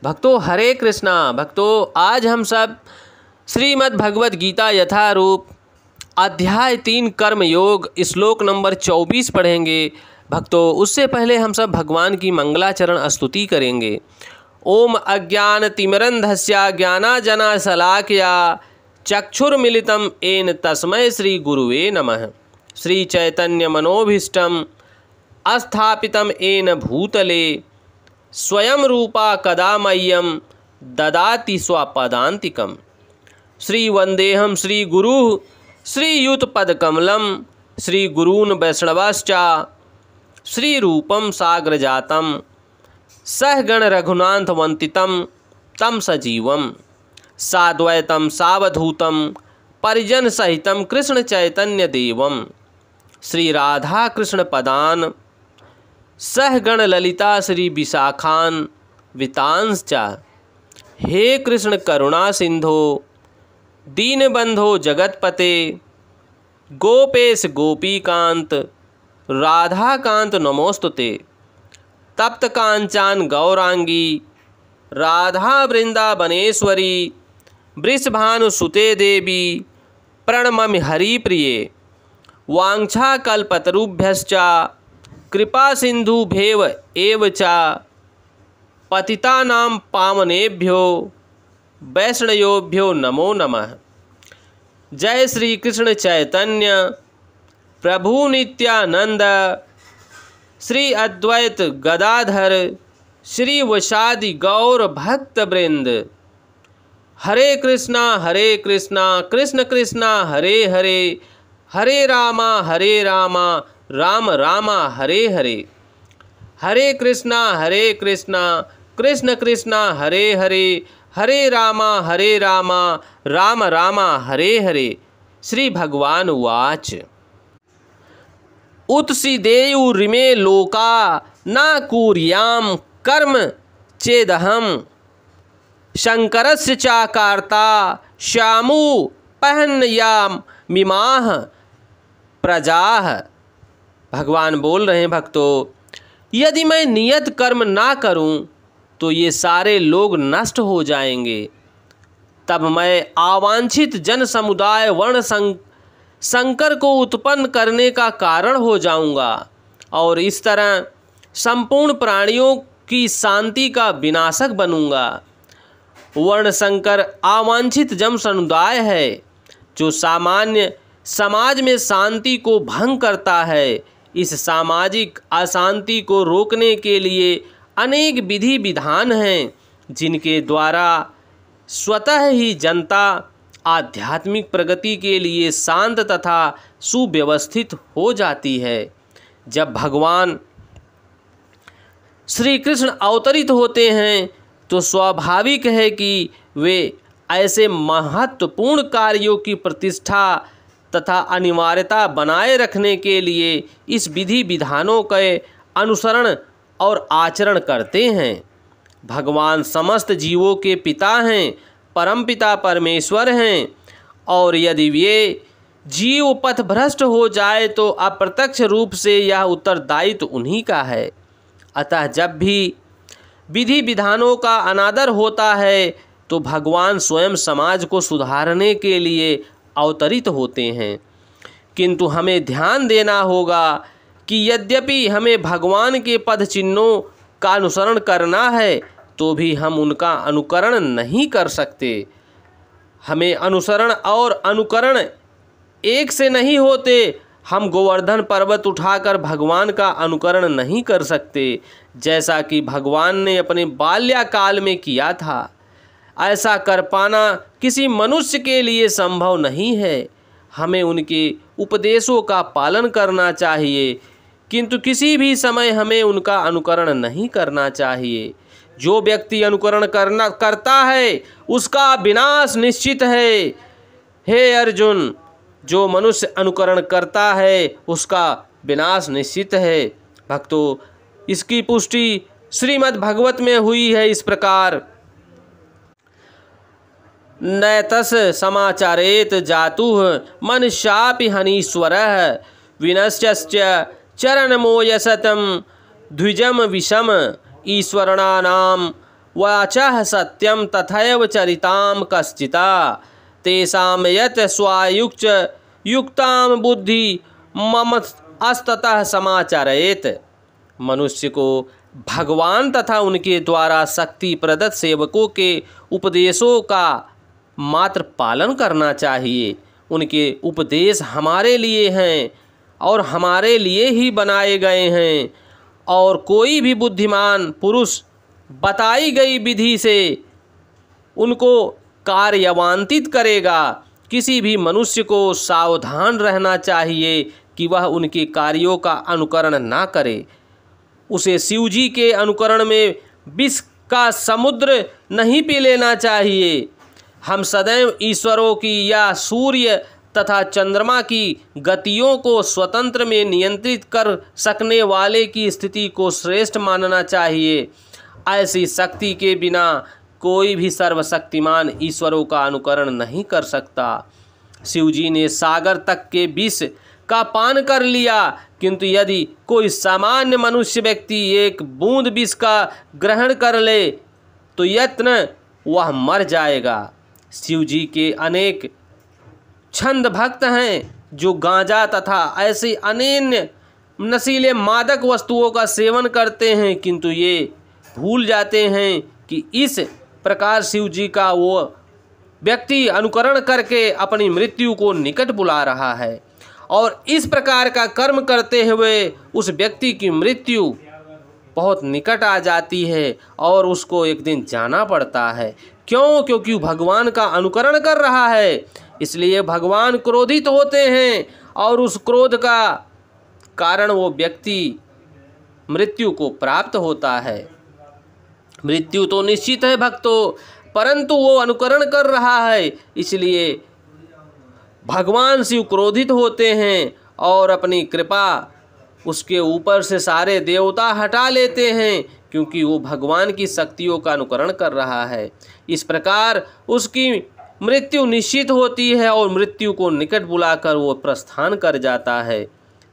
भक्तों हरे कृष्णा। भक्तों आज हम सब श्रीमद् भगवत गीता यथारूप अध्याय 3 कर्म योग श्लोक नंबर 24 पढ़ेंगे। भक्तों उससे पहले हम सब भगवान की मंगलाचरण स्तुति करेंगे। ओम अज्ञानतिमिरन्धस्य ज्ञानांजनशलाकया चक्षुर्मिलितं येन तस्मै श्री गुरुवे नमः। श्री चैतन्य मनोभीष्टं स्थापितं येन भूतले स्वयं रूपा कदा मह्यं ददाति स्वपदान्तिकम्। श्री वंदेहम श्री गुरु श्रीयुतपदकमलं श्री गुरून् वैष्णवश्च श्री रूपं साग्रजातं सहगण रघुनाथवन्दितं तं सजीवं साद्वैतं सावधूतं परिजन सहितं कृष्ण चैतन्य देवं श्री राधा कृष्ण पदान सहगण ललिता श्री विशाखान वितांश्च। हे कृष्ण करुणा सिंधो दीनबंधो जगतपते गोपेश गोपीकांत राधाकांत नमोस्तुते। तप्त कांचन गौरांगी राधा वृंदावनेश्वरी वृषभानुसुते देवी प्रणममि हरिप्रिये। वाञ्छाकल्पतरुभ्यश्च कृपा सिंधुभ्येव एव च पतितानां पावनेभ्यो वैष्णवेभ्यो नमो नमः। जय श्री कृष्ण चैतन्य प्रभु नित्यानंद श्री अद्वैत गदाधर श्री वसादि गौर भक्त वृंद। हरे कृष्णा कृष्ण कृष्णा हरे हरे हरे रामा राम रामा हरे हरे। हरे कृष्णा कृष्ण कृष्णा हरे हरे हरे रामा राम रामा हरे हरे। श्री भगवान उवाच उत्सीदेयुरिमे लोका न कुर्यां कर्म चेदहं शंकरस्य च कार्ता श्यामु पहनयामिमाः प्रजाः। भगवान बोल रहे हैं भक्तों, यदि मैं नियत कर्म ना करूं तो ये सारे लोग नष्ट हो जाएंगे। तब मैं अवांछित जन समुदाय वर्ण संकर को उत्पन्न करने का कारण हो जाऊंगा और इस तरह संपूर्ण प्राणियों की शांति का विनाशक बनूंगा। वर्ण संकर अवांछित जन समुदाय है जो सामान्य समाज में शांति को भंग करता है। इस सामाजिक अशांति को रोकने के लिए अनेक विधि विधान हैं जिनके द्वारा स्वतः ही जनता आध्यात्मिक प्रगति के लिए शांत तथा सुव्यवस्थित हो जाती है। जब भगवान श्री कृष्ण अवतरित होते हैं तो स्वाभाविक है कि वे ऐसे महत्वपूर्ण कार्यों की प्रतिष्ठा तथा अनिवार्यता बनाए रखने के लिए इस विधि विधानों के अनुसरण और आचरण करते हैं। भगवान समस्त जीवों के पिता हैं, परमपिता परमेश्वर हैं और यदि वे जीव पथभ्रष्ट हो जाए तो अप्रत्यक्ष रूप से यह उत्तरदायित्व उन्हीं का है। अतः जब भी विधि विधानों का अनादर होता है तो भगवान स्वयं समाज को सुधारने के लिए अवतरित होते हैं। किंतु हमें ध्यान देना होगा कि यद्यपि हमें भगवान के पद चिन्हों का अनुसरण करना है तो भी हम उनका अनुकरण नहीं कर सकते। हमें अनुसरण और अनुकरण एक से नहीं होते। हम गोवर्धन पर्वत उठाकर भगवान का अनुकरण नहीं कर सकते जैसा कि भगवान ने अपने बाल्यकाल में किया था। ऐसा कर पाना किसी मनुष्य के लिए संभव नहीं है। हमें उनके उपदेशों का पालन करना चाहिए किंतु किसी भी समय हमें उनका अनुकरण नहीं करना चाहिए। जो व्यक्ति अनुकरण करता है उसका विनाश निश्चित है। हे अर्जुन, जो मनुष्य अनुकरण करता है उसका विनाश निश्चित है। भक्तों इसकी पुष्टि श्रीमद् भागवत में हुई है इस प्रकार। नैतस समाचारेत जातुः मनुष्यापि हनीश्वरः विनश्यश्च चरणमोयसतं द्विजम विषम ईश्वराणाम वाचः सत्यं तथैव चरितां कश्चिता तेषां यत् स्वायुक्च युक्तां बुद्धि मम अस्ततः समाचरेत। मनुष्य को भगवान तथा उनके द्वारा शक्ति प्रदत्त सेवकों के उपदेशों का मात्र पालन करना चाहिए। उनके उपदेश हमारे लिए हैं और हमारे लिए ही बनाए गए हैं, और कोई भी बुद्धिमान पुरुष बताई गई विधि से उनको कार्यान्वित करेगा। किसी भी मनुष्य को सावधान रहना चाहिए कि वह उनके कार्यों का अनुकरण ना करे। उसे शिव जी के अनुकरण में विष का समुद्र नहीं पी लेना चाहिए। हम सदैव ईश्वरों की या सूर्य तथा चंद्रमा की गतियों को स्वतंत्र में नियंत्रित कर सकने वाले की स्थिति को श्रेष्ठ मानना चाहिए। ऐसी शक्ति के बिना कोई भी सर्वशक्तिमान ईश्वरों का अनुकरण नहीं कर सकता। शिव जी ने सागर तक के विष का पान कर लिया, किंतु यदि कोई सामान्य मनुष्य व्यक्ति एक बूंद विष का ग्रहण कर ले तो यत्न वह मर जाएगा। शिव जी के अनेक छंद भक्त हैं जो गांजा तथा ऐसी अन्य नशीले मादक वस्तुओं का सेवन करते हैं, किंतु ये भूल जाते हैं कि इस प्रकार शिव जी का वो व्यक्ति अनुकरण करके अपनी मृत्यु को निकट बुला रहा है, और इस प्रकार का कर्म करते हुए उस व्यक्ति की मृत्यु बहुत निकट आ जाती है और उसको एक दिन जाना पड़ता है। क्यों? क्योंकि भगवान का अनुकरण कर रहा है। इसलिए भगवान क्रोधित होते हैं और उस क्रोध का कारण वो व्यक्ति मृत्यु को प्राप्त होता है। मृत्यु तो निश्चित है भक्तों, परंतु वो अनुकरण कर रहा है, इसलिए भगवान शिव क्रोधित होते हैं और अपनी कृपा उसके ऊपर से सारे देवता हटा लेते हैं, क्योंकि वो भगवान की शक्तियों का अनुकरण कर रहा है। इस प्रकार उसकी मृत्यु निश्चित होती है और मृत्यु को निकट बुलाकर वो प्रस्थान कर जाता है।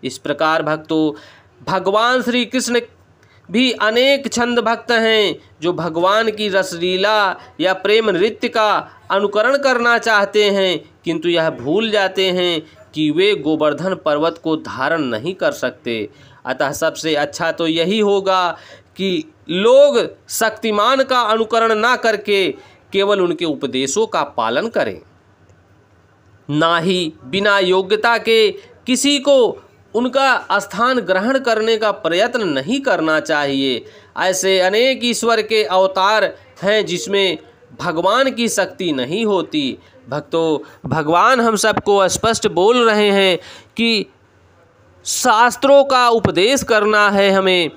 इस प्रकार भक्तों, भगवान श्री कृष्ण भी अनेक छंद भक्त हैं जो भगवान की रसलीला या प्रेम नृत्य का अनुकरण करना चाहते हैं, किंतु यह भूल जाते हैं कि वे गोवर्धन पर्वत को धारण नहीं कर सकते। अतः सबसे अच्छा तो यही होगा कि लोग शक्तिमान का अनुकरण ना करके केवल उनके उपदेशों का पालन करें। ना ही बिना योग्यता के किसी को उनका स्थान ग्रहण करने का प्रयत्न नहीं करना चाहिए। ऐसे अनेक ईश्वर के अवतार हैं जिसमें भगवान की शक्ति नहीं होती। भक्तों, भगवान हम सबको स्पष्ट बोल रहे हैं कि शास्त्रों का उपदेश करना है, हमें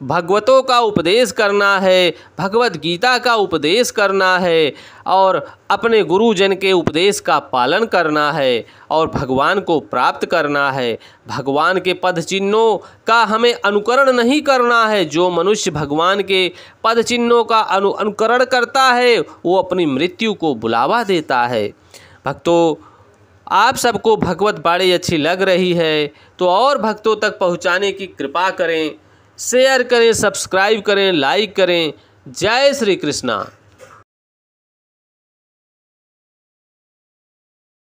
भगवतों का उपदेश करना है, भगवत गीता का उपदेश करना है और अपने गुरुजन के उपदेश का पालन करना है और भगवान को प्राप्त करना है। भगवान के पद चिन्हों का हमें अनुकरण नहीं करना है। जो मनुष्य भगवान के पद चिन्हों का अनुकरण करता है वो अपनी मृत्यु को बुलावा देता है। भक्तों, आप सबको भगवत बाणी अच्छी लग रही है तो और भक्तों तक पहुँचाने की कृपा करें, शेयर करें, सब्सक्राइब करें, लाइक करें। जय श्री कृष्णा।